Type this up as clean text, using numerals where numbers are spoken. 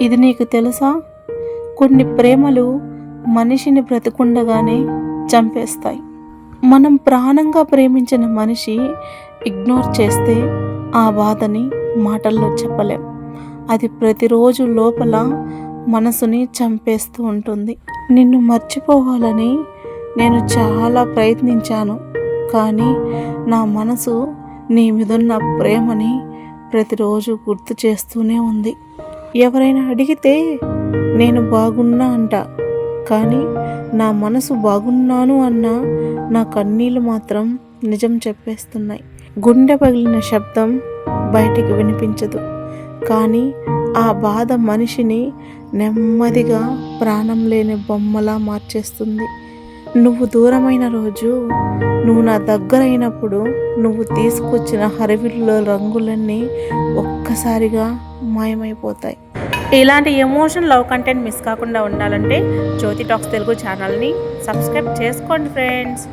ఇది నీకు తెలుసా? కొన్ని ప్రేమలు మనిషిని బ్రతికుండగానే చంపేస్తాయి. మనం ప్రాణంగా ప్రేమించిన మనిషి ఇగ్నోర్ చేస్తే ఆ బాధని మాటల్లో చెప్పలేం. అది ప్రతిరోజు లోపల మనసుని చంపేస్తూ ఉంటుంది. నిన్ను మర్చిపోవాలని నేను చాలా ప్రయత్నించాను, కానీ నా మనసు నీ మీదున్న ప్రేమని ప్రతిరోజు గుర్తు చేస్తూనే ఉంది. ఎవరైనా అడిగితే నేను బాగున్నా అంట, కానీ నా మనసు బాగున్నాను అన్న నా కన్నీళ్ళు మాత్రం నిజం చెప్పేస్తున్నాయి. గుండె పగిలిన శబ్దం బయటికి వినిపించదు, కానీ ఆ బాధ మనిషిని నెమ్మదిగా ప్రాణం లేని బొమ్మలా మార్చేస్తుంది. నువ్వు దూరమైన రోజు, నువ్వు నా దగ్గరైనప్పుడు నువ్వు తీసుకొచ్చిన హరివిల్లో రంగులన్నీ ఒక్కసారిగా మాయమైపోతాయి. ఇలాంటి ఎమోషన్ లవ్ కంటెంట్ మిస్ కాకుండా ఉండాలంటే జ్యోతి టాక్స్ తెలుగు ఛానల్ని సబ్స్క్రైబ్ చేసుకోండి ఫ్రెండ్స్.